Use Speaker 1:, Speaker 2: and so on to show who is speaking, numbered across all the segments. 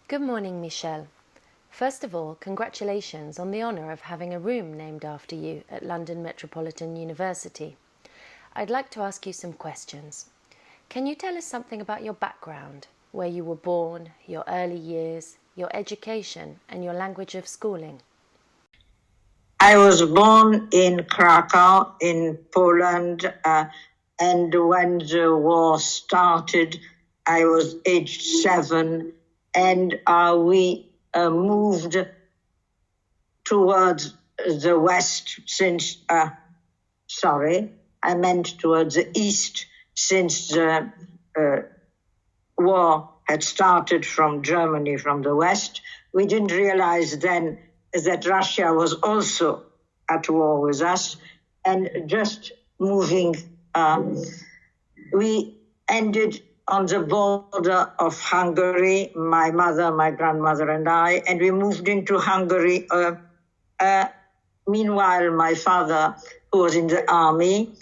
Speaker 1: Good morning, Michelle. First of all, congratulations on the honour of having a room named after you at London Metropolitan University. I'd like to ask you some questions. Can you tell us something about your background, where you were born, your early years, your education and your language of schooling?
Speaker 2: I was born in Kraków in Poland, and when the war started, I was aged 7, and we moved towards the west towards the east, since the war had started from Germany, from the west. We didn't realize then that Russia was also at war with us, and just moving, we ended on the border of Hungary, my mother, my grandmother and I, and we moved into Hungary. Meanwhile, my father, who was in the army,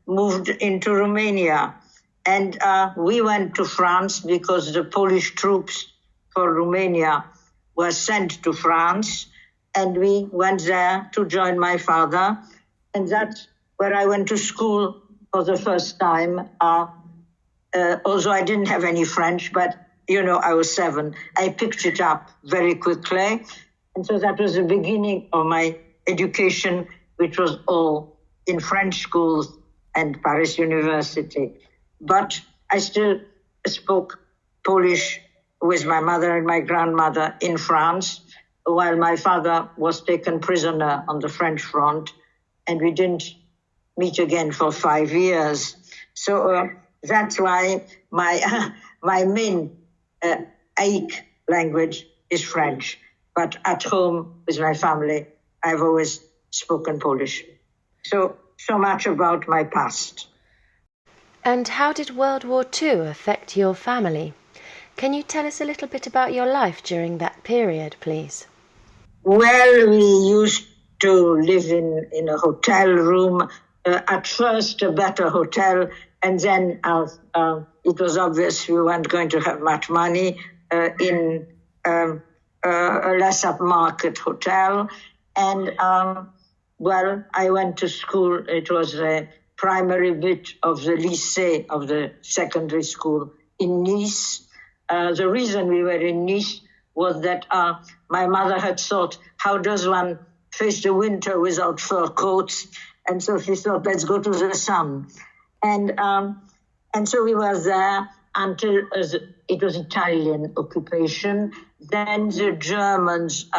Speaker 2: moved into Romania. And we went to France because the Polish troops for Romania were sent to France, and we went there to join my father. And that's where I went to school for the first time. Although I didn't have any French, but, I was 7. I picked it up very quickly. And so that was the beginning of my education, which was all in French schools and Paris University. But I still spoke Polish with my mother and my grandmother in France, while my father was taken prisoner on the French front, and we didn't meet again for 5 years. So that's why my main AIIC language is French. But at home with my family, I've always spoken Polish. So much about my past.
Speaker 1: And how did World War II affect your family? Can you tell us a little bit about your life during that period, please?
Speaker 2: Well, we used to live in a hotel room, at first a better hotel, and then it was obvious we weren't going to have much money in a less upmarket hotel. And, I went to school. It was a primary bit of the lycée, of the secondary school in Nice. The reason we were in Nice was that my mother had thought, how does one face the winter without fur coats? And so she thought, let's go to the sun. And so we were there until it was Italian occupation. Then the Germans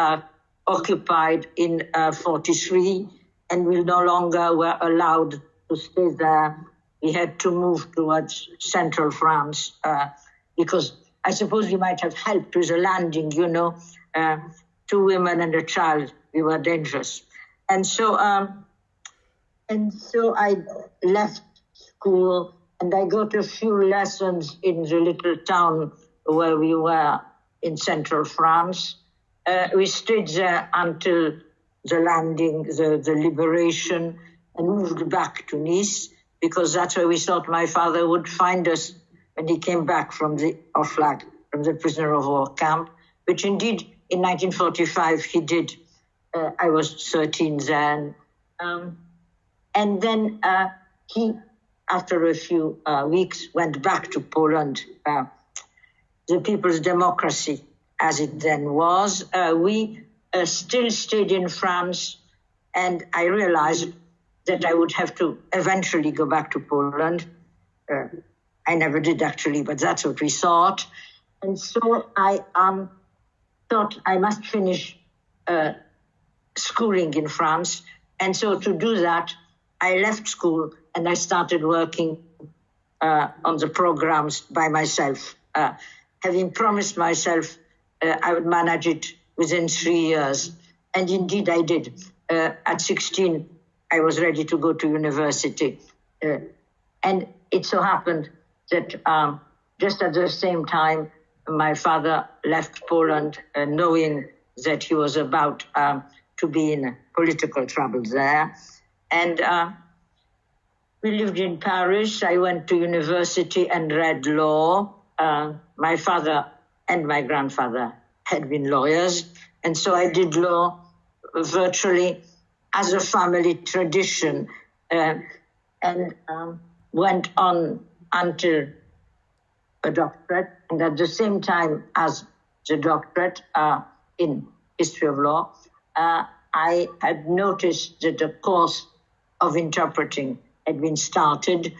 Speaker 2: occupied in 43, and we no longer were allowed to stay there. We had to move towards central France because I suppose we might have helped with the landing, 2 women and a child, we were dangerous. And so I left school, and I got a few lessons in the little town where we were in central France. We stayed there until the landing, the liberation, and moved back to Nice, because that's where we thought my father would find us when he came back from the prisoner of war camp, which indeed in 1945 he did. I was 13 then. And then he, after a few weeks, went back to Poland, the People's Democracy, as it then was. We still stayed in France, and I realized that I would have to eventually go back to Poland. I never did, actually, but that's what we thought. And so I thought I must finish schooling in France. And so to do that, I left school and I started working on the programs by myself, having promised myself I would manage it within 3 years. And indeed I did. At 16, I was ready to go to university. And it so happened that just at the same time, my father left Poland knowing that he was about to be in political trouble there. And we lived in Paris. I went to university and read law. My father and my grandfather had been lawyers. And so I did law virtually as a family tradition, and went on until a doctorate. And at the same time as the doctorate in history of law, I had noticed that a course of interpreting had been started.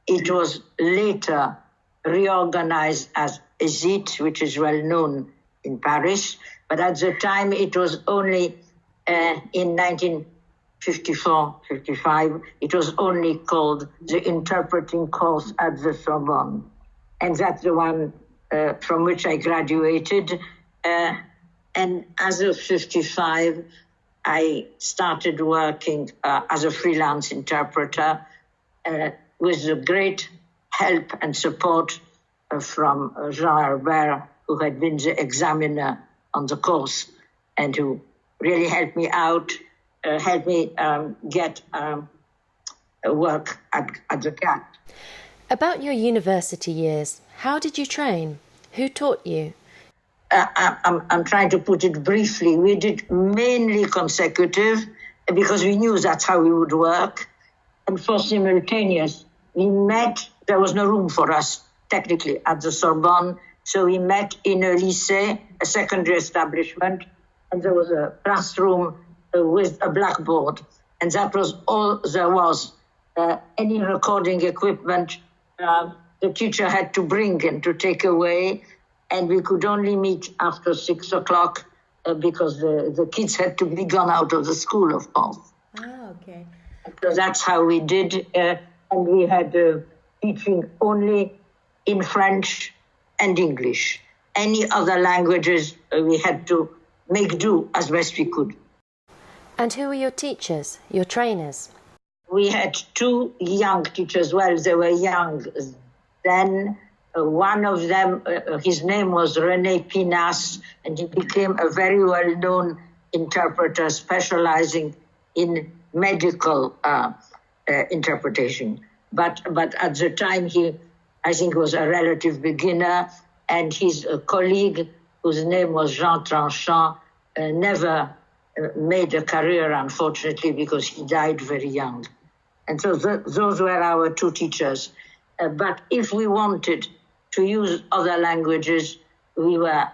Speaker 2: It was later reorganized as ESIT, which is well known in Paris, but at the time it was only in 1954-55, it was only called the interpreting course at the Sorbonne. And that's the one from which I graduated. And as of 55, I started working as a freelance interpreter with the great help and support from Jean Herbert, who had been the examiner on the course and who really helped me out, helped me get work at the CAT.
Speaker 1: About your university years, how did you train? Who taught you?
Speaker 2: I'm trying to put it briefly. We did mainly consecutive because we knew that's how we would work. And for simultaneous, we met, there was no room for us technically at the Sorbonne. So we met in a lycée, a secondary establishment, and there was a classroom with a blackboard. And that was all there was. Any recording equipment the teacher had to bring and to take away. And we could only meet after 6 o'clock because the kids had to be gone out of the school, of course.
Speaker 1: Ah, okay.
Speaker 2: So that's how we did. And we had teaching only in French and English. Any other languages, we had to make do as best we could.
Speaker 1: And who were your teachers, your trainers?
Speaker 2: We had two young teachers. Well, they were young then. One of them, his name was René Pinas, and he became a very well-known interpreter specializing in medical interpretation. But at the time, I think, was a relative beginner, and his colleague, whose name was Jean Tranchant, never made a career, unfortunately, because he died very young. And so those were our two teachers. But if we wanted to use other languages, we were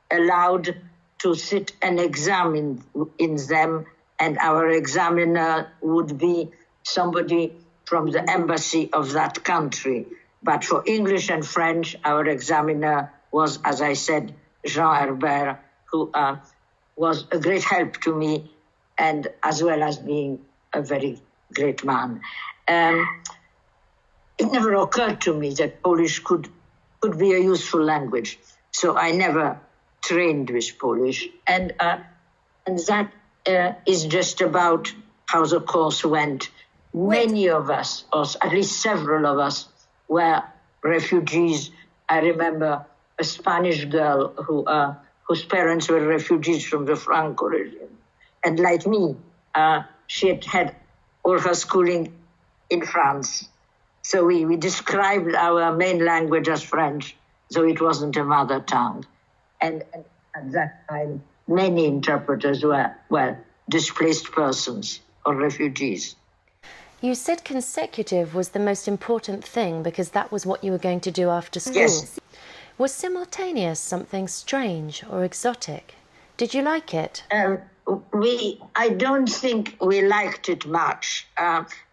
Speaker 2: allowed to sit and examine in them, and our examiner would be somebody from the embassy of that country. But for English and French, our examiner was, as I said, Jean Herbert, who was a great help to me, and as well as being a very great man. It never occurred to me that Polish could be a useful language. So I never trained with Polish. And that is just about how the course went. Many of us, or at least several of us, were refugees. I remember a Spanish girl whose parents were refugees from the Franco regime. And like me, she had had all her schooling in France. So we described our main language as French, though it wasn't a mother tongue. And at that time, many interpreters were, displaced persons or refugees.
Speaker 1: You said consecutive was the most important thing because that was what you were going to do after school.
Speaker 2: Yes.
Speaker 1: Was simultaneous something strange or exotic? Did you like it?
Speaker 2: I don't think we liked it much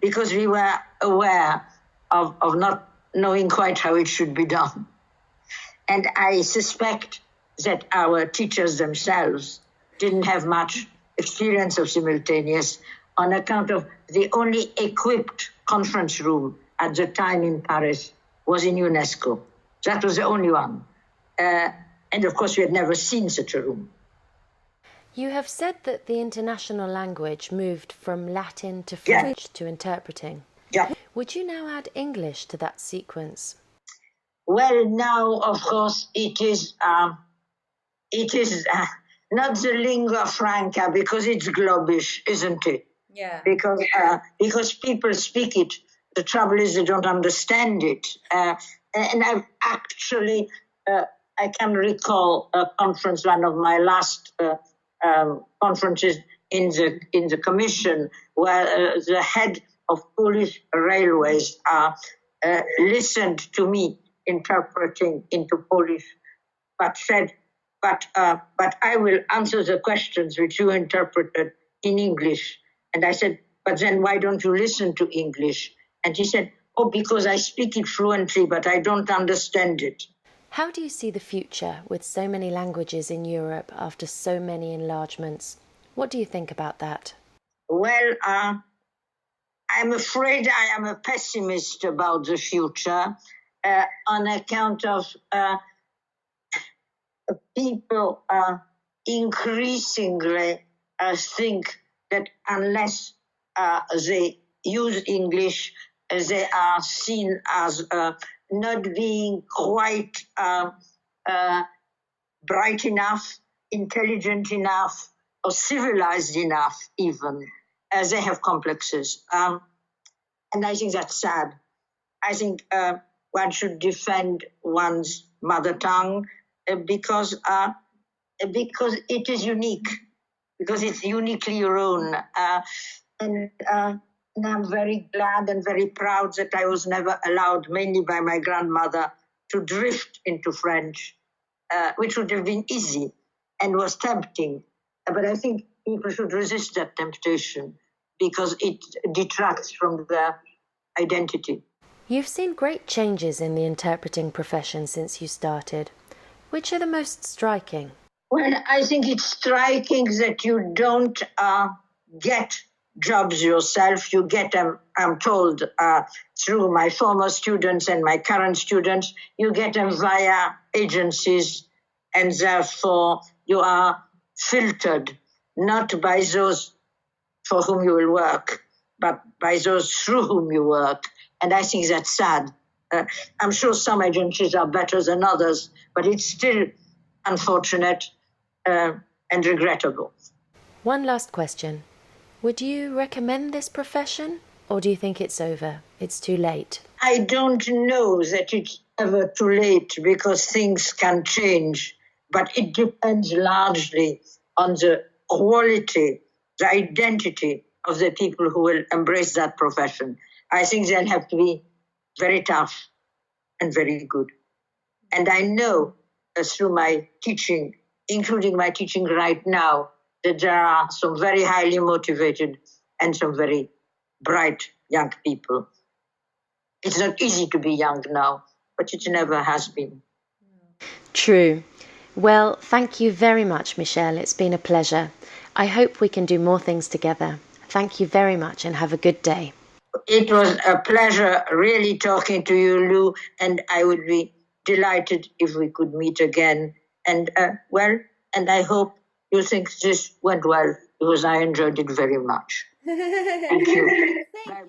Speaker 2: because we were aware of not knowing quite how it should be done. And I suspect that our teachers themselves didn't have much experience of simultaneous on account of the only equipped conference room at the time in Paris was in UNESCO. That was the only one. And of course, we had never seen such a room.
Speaker 1: You have said that the international language moved from Latin to French to interpreting.
Speaker 2: Yeah.
Speaker 1: Would you now add English to that sequence?
Speaker 2: Well, now, of course, it is not the lingua franca because it's globish, isn't it?
Speaker 3: Yeah.
Speaker 2: Because people speak it. The trouble is they don't understand it. And I've actually, I can recall a conference, one of my last conferences in the commission, where the head of Polish railways listened to me interpreting into Polish, but said, but I will answer the questions which you interpreted in English. And I said, but then why don't you listen to English? And he said, oh, because I speak it fluently, but I don't understand it.
Speaker 1: How do you see the future with so many languages in Europe after so many enlargements? What do you think about that?
Speaker 2: Well, I'm afraid I am a pessimist about the future on account of people increasingly think that unless they use English, they are seen as not being quite bright enough, intelligent enough, or civilized enough even, as they have complexes. And I think that's sad. I think one should defend one's mother tongue because it is unique, because it's uniquely your own. And I'm very glad and very proud that I was never allowed, mainly by my grandmother, to drift into French, which would have been easy and was tempting. But I think people should resist that temptation because it detracts from their identity.
Speaker 1: You've seen great changes in the interpreting profession since you started. Which are the most striking?
Speaker 2: Well, I think it's striking that you don't get jobs yourself. You get them, I'm told, through my former students and my current students, you get them via agencies, and therefore you are filtered, not by those for whom you will work, but by those through whom you work. And I think that's sad. I'm sure some agencies are better than others, but it's still unfortunate and regrettable.
Speaker 1: One last question. Would you recommend this profession, or do you think it's over? It's too late?
Speaker 2: I don't know that it's ever too late because things can change, but it depends largely on the quality, the identity of the people who will embrace that profession. I think they'll have to be very tough and very good. And I know through my teaching, including my teaching right now, that there are some very highly motivated and some very bright young people. It's not easy to be young now, but it never has been.
Speaker 1: True. Well, thank you very much, Michelle. It's been a pleasure. I hope we can do more things together. Thank you very much and have a good day.
Speaker 2: It was a pleasure really talking to you, Lou, and I would be delighted if we could meet again. And and I hope you think this went well because I enjoyed it very much. Thank you. Bye.